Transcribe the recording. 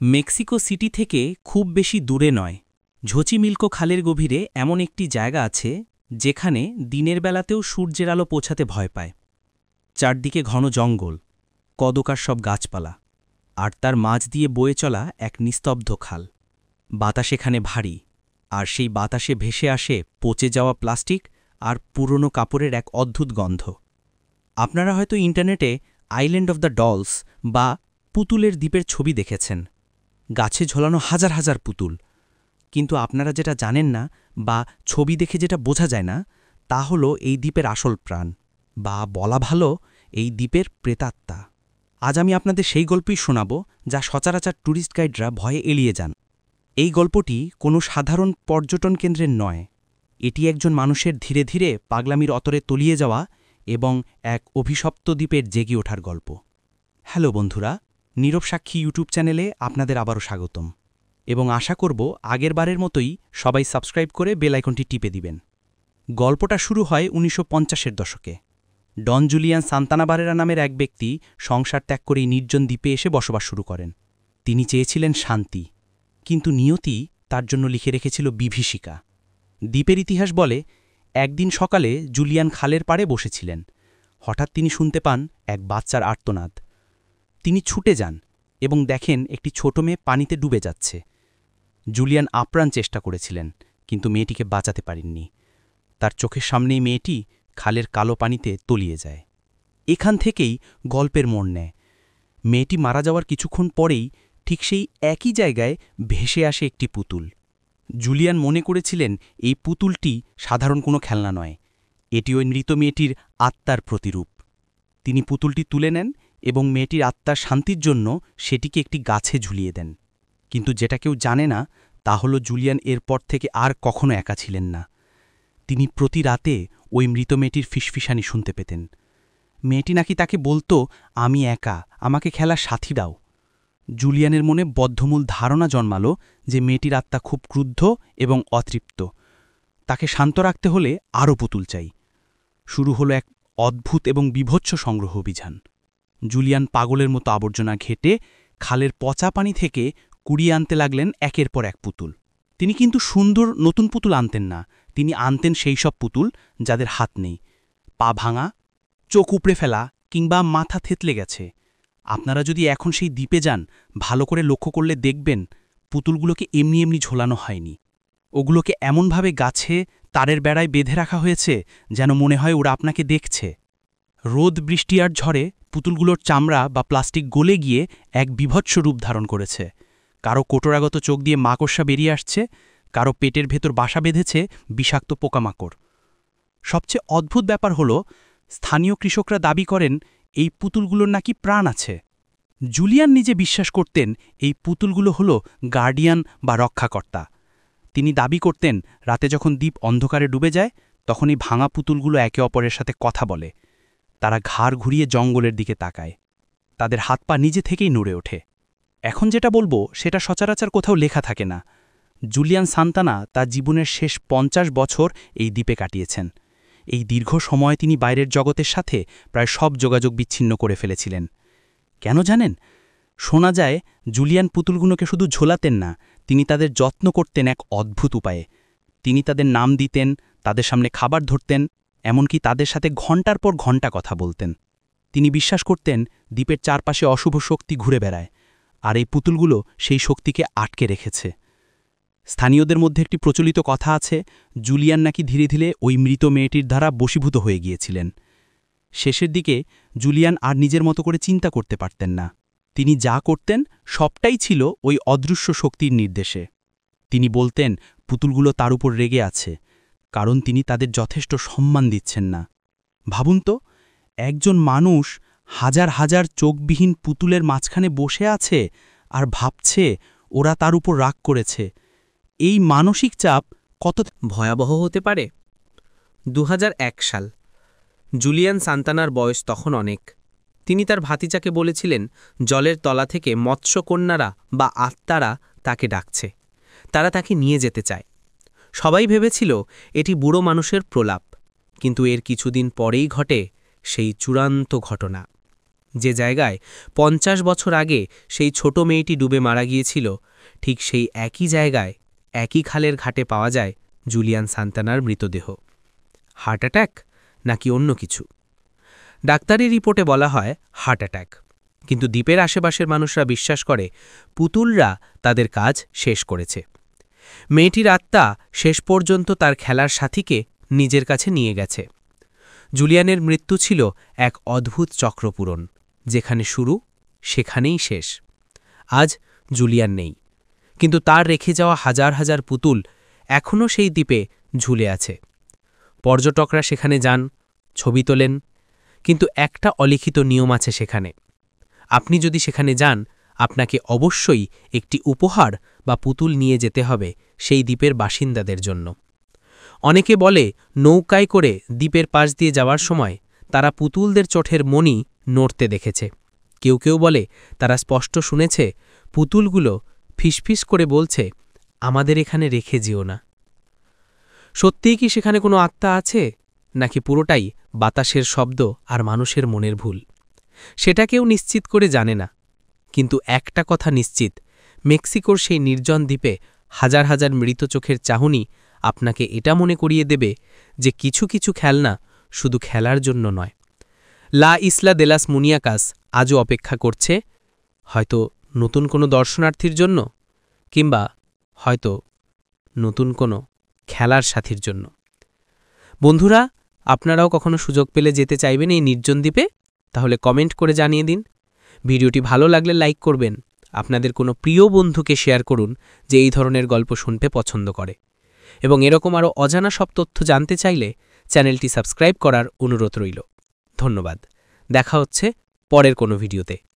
Mexico city থেকে খুব বেশি দূরে নয়, ঝোচিমিলকো খালের গভীরে এমন একটি জায়গা আছে যেখানে দিনের বেলাতেও সূর্যের আলো পৌঁছাতে ভয় পায়। চারদিকে ঘন জঙ্গল, কদকার সব গাছপালা, আর তার মাঝ দিয়ে বয়ে চলা এক নিস্তব্ধ খাল। বাতাস এখানে ভারী, আর সেই বাতাসে ভেসে আসে পচে যাওয়া প্লাস্টিক আর পুরনো কাপড়ের এক অদ্ভুত গন্ধ। আপনারা হয়তো ইন্টারনেটে আইল্যান্ড অফ দ্য ডলস বা পুতুলের দ্বীপের ছবি দেখেছেন, গাছে ঝোলানো হাজার হাজার পুতুল। কিন্তু আপনারা যেটা জানেন না বা ছবি দেখে যেটা বোঝা যায় না, তা হলো এই দ্বীপের আসল প্রাণ, বা বলা ভালো এই দ্বীপের প্রেতাত্মা। আজ আমি আপনাদের সেই গল্পই শোনাব যা সচরাচর ট্যুরিস্ট গাইডরা ভয়ে এড়িয়ে যান। এই গল্পটি কোনো সাধারণ পর্যটন কেন্দ্রের নয়, এটি একজন মানুষের ধীরে ধীরে পাগলামির অতরে তলিয়ে যাওয়া এবং এক অভিশপ্ত দ্বীপের জেগে ওঠার গল্প। হ্যালো বন্ধুরা, নীরব সাক্ষী ইউটিউব চ্যানেলে আপনাদের আবারও স্বাগতম, এবং আশা করব আগের বারের মতোই সবাই সাবস্ক্রাইব করে বেল আইকনটি টিপে দিবেন। গল্পটা শুরু হয় ১৯৫০-এর দশকে। ডন জুলিয়ান সান্তানা বারেরা নামের এক ব্যক্তি সংসার ত্যাগ করেই নির্জন দ্বীপে এসে বসবাস শুরু করেন। তিনি চেয়েছিলেন শান্তি, কিন্তু নিয়তি তার জন্য লিখে রেখেছিল বিভীষিকা। দ্বীপের ইতিহাস বলে, একদিন সকালে জুলিয়ান খালের পাড়ে বসেছিলেন। হঠাৎ তিনি শুনতে পান এক বাচ্চার আর্তনাদ। তিনি ছুটে যান এবং দেখেন একটি ছোট মেয়ে পানিতে ডুবে যাচ্ছে। জুলিয়ান আপ্রাণ চেষ্টা করেছিলেন, কিন্তু মেয়েটিকে বাঁচাতে পারেননি। তার চোখের সামনেই মেয়েটি খালের কালো পানিতে তলিয়ে যায়। এখান থেকেই গল্পের মোড় নেয়। মেয়েটি মারা যাওয়ার কিছুক্ষণ পরেই ঠিক সেই একই জায়গায় ভেসে আসে একটি পুতুল। জুলিয়ান মনে করেছিলেন এই পুতুলটি সাধারণ কোনো খেলনা নয়, এটি ওই মৃত মেয়েটির আত্মার প্রতিরূপ। তিনি পুতুলটি তুলে নেন এবং মেয়েটির আত্মার শান্তির জন্য সেটিকে একটি গাছে ঝুলিয়ে দেন। কিন্তু যেটা কেউ জানে না তা হল জুলিয়ান এরপর থেকে আর কখনো একা ছিলেন না। তিনি প্রতি রাতে ওই মৃত মেয়েটির ফিসফিসানি শুনতে পেতেন। মেয়েটি নাকি তাকে বলতো, আমি একা, আমাকে খেলার সাথী দাও। জুলিয়ানের মনে বদ্ধমূল ধারণা জন্মালো যে মেয়েটির আত্মা খুব ক্রুদ্ধ এবং অতৃপ্ত। তাকে শান্ত রাখতে হলে আরও পুতুল চাই। শুরু হলো এক অদ্ভুত এবং বিভৎস সংগ্রহ অভিযান। জুলিয়ান পাগলের মতো আবর্জনা ঘেটে খালের পচা পানি থেকে কুড়িয়ে আনতে লাগলেন একের পর এক পুতুল। তিনি কিন্তু সুন্দর নতুন পুতুল আনতেন না, তিনি আনতেন সেই সব পুতুল যাদের হাত নেই, পা ভাঙা, চোখ উপড়ে ফেলা কিংবা মাথা থেতলে গেছে। আপনারা যদি এখন সেই দ্বীপে যান, ভালো করে লক্ষ্য করলে দেখবেন পুতুলগুলোকে এমনি এমনি ঝোলানো হয়নি। ওগুলোকে এমনভাবে গাছে তারের বেড়ায় বেঁধে রাখা হয়েছে যেন মনে হয় ওরা আপনাকে দেখছে। রোদ, বৃষ্টি আর ঝড়ে পুতুলগুলোর চামড়া বা প্লাস্টিক গলে গিয়ে এক বিভৎস রূপ ধারণ করেছে। কারো কোটরাগত চোখ দিয়ে মাকড়সা বেরিয়ে আসছে, কারো পেটের ভেতর বাসা বেঁধেছে বিষাক্ত পোকামাকড়। সবচেয়ে অদ্ভুত ব্যাপার হল, স্থানীয় কৃষকরা দাবি করেন এই পুতুলগুলোর নাকি প্রাণ আছে। জুলিয়ান নিজে বিশ্বাস করতেন এই পুতুলগুলো হল গার্ডিয়ান বা রক্ষাকর্তা। তিনি দাবি করতেন রাতে যখন দ্বীপ অন্ধকারে ডুবে যায়, তখন এই ভাঙা পুতুলগুলো একে অপরের সাথে কথা বলে। তারা ঘাড় ঘুরিয়ে জঙ্গলের দিকে তাকায়, তাদের হাত পা নিজে থেকেই নড়ে ওঠে। এখন যেটা বলবো সেটা সচরাচর কোথাও লেখা থাকে না। জুলিয়ান সান্তানা তার জীবনের শেষ ৫০ বছর এই দ্বীপে কাটিয়েছেন। এই দীর্ঘ সময় তিনি বাইরের জগতের সাথে প্রায় সব যোগাযোগ বিচ্ছিন্ন করে ফেলেছিলেন। কেন জানেন? শোনা যায় জুলিয়ান পুতুলগুলোকে শুধু ঝোলাতেন না, তিনি তাদের যত্ন করতেন এক অদ্ভুত উপায়ে। তিনি তাদের নাম দিতেন, তাদের সামনে খাবার ধরতেন, এমনকি তাদের সাথে ঘণ্টার পর ঘণ্টা কথা বলতেন। তিনি বিশ্বাস করতেন দ্বীপের চারপাশে অশুভ শক্তি ঘুরে বেড়ায়, আর এই পুতুলগুলো সেই শক্তিকে আটকে রেখেছে। স্থানীয়দের মধ্যে একটি প্রচলিত কথা আছে, জুলিয়ান নাকি ধীরে ধীরে ওই মৃত মেয়েটির দ্বারা বশীভূত হয়ে গিয়েছিলেন। শেষের দিকে জুলিয়ান আর নিজের মতো করে চিন্তা করতে পারতেন না। তিনি যা করতেন সবটাই ছিল ওই অদৃশ্য শক্তির নির্দেশে। তিনি বলতেন পুতুলগুলো তার উপর রেগে আছে, কারণ তিনি তাদের যথেষ্ট সম্মান দিচ্ছেন না। ভাবুন তো, একজন মানুষ হাজার হাজার চোখবিহীন পুতুলের মাঝখানে বসে আছে আর ভাবছে ওরা তার উপর রাগ করেছে। এই মানসিক চাপ কত ভয়াবহ হতে পারে। ২০০১ সাল। জুলিয়ান সান্তানার বয়স তখন অনেক। তিনি তার ভাতিজাকে বলেছিলেন জলের তলা থেকে মৎস্যকন্যারা বা আত্মারা তাকে ডাকছে, তারা তাকে নিয়ে যেতে চায়। সবাই ভেবেছিল এটি বুড়ো মানুষের প্রলাপ, কিন্তু এর কিছুদিন পরেই ঘটে সেই চূড়ান্ত ঘটনা। যে জায়গায় 50 বছর আগে সেই ছোট মেয়েটি ডুবে মারা গিয়েছিল, ঠিক সেই একই জায়গায় একই খালের ঘাটে পাওয়া যায় জুলিয়ান সান্তানার মৃতদেহ। হার্ট অ্যাটাক নাকি অন্য কিছু? ডাক্তারি রিপোর্টে বলা হয় হার্ট অ্যাটাক, কিন্তু দ্বীপের আশেপাশের মানুষরা বিশ্বাস করে পুতুলরা তাদের কাজ শেষ করেছে। মেয়েটির আত্মা শেষ পর্যন্ত তার খেলার সাথীকে নিজের কাছে নিয়ে গেছে। জুলিয়ানের মৃত্যু ছিল এক অদ্ভুত চক্রপূরণ, যেখানে শুরু সেখানেই শেষ। আজ জুলিয়ান নেই, কিন্তু তার রেখে যাওয়া হাজার হাজার পুতুল এখনও সেই দ্বীপে ঝুলে আছে। পর্যটকরা সেখানে যান, ছবি তোলেন, কিন্তু একটা অলিখিত নিয়ম আছে সেখানে। আপনি যদি সেখানে যান, আপনাকে অবশ্যই একটি উপহার বা পুতুল নিয়ে যেতে হবে সেই দ্বীপের বাসিন্দাদের জন্য। অনেকে বলে নৌকায় করে দ্বীপের পাশ দিয়ে যাওয়ার সময় তারা পুতুলদের চোখের মণি নড়তে দেখেছে। কেউ কেউ বলে তারা স্পষ্ট শুনেছে পুতুলগুলো ফিসফিস করে বলছে, আমাদের এখানে রেখে যেও না। সত্যিই কি সেখানে কোনো আত্মা আছে, নাকি পুরোটাই বাতাসের শব্দ আর মানুষের মনের ভুল? সেটা কেউ নিশ্চিত করে জানে না, কিন্তু একটা কথা নিশ্চিত, মেক্সিকোর সেই নির্জন দ্বীপে হাজার হাজার মৃত চোখের চাহনি আপনাকে এটা মনে করিয়ে দেবে যে কিছু কিছু খেলনা শুধু খেলার জন্য নয়। লা ইসলা দে লাস মুনিয়াকাস আজও অপেক্ষা করছে, হয়তো নতুন কোনো দর্শনার্থীর জন্য, কিংবা হয়তো নতুন কোনো খেলার সাথীর জন্য। বন্ধুরা, আপনারাও কখনো সুযোগ পেলে যেতে চাইবেন এই নির্জন দ্বীপে? তাহলে কমেন্ট করে জানিয়ে দিন। ভিডিওটি ভালো লাগলে লাইক করবেন। আপনাদের কোনো প্রিয় বন্ধুকে শেয়ার করুন যে এই ধরনের গল্প শুনতে পছন্দ করে। এবং এরকম আরও অজানা সব তথ্য জানতে চাইলে চ্যানেলটি সাবস্ক্রাইব করার অনুরোধ রইল। ধন্যবাদ। দেখা হচ্ছে পরের কোনো ভিডিওতে।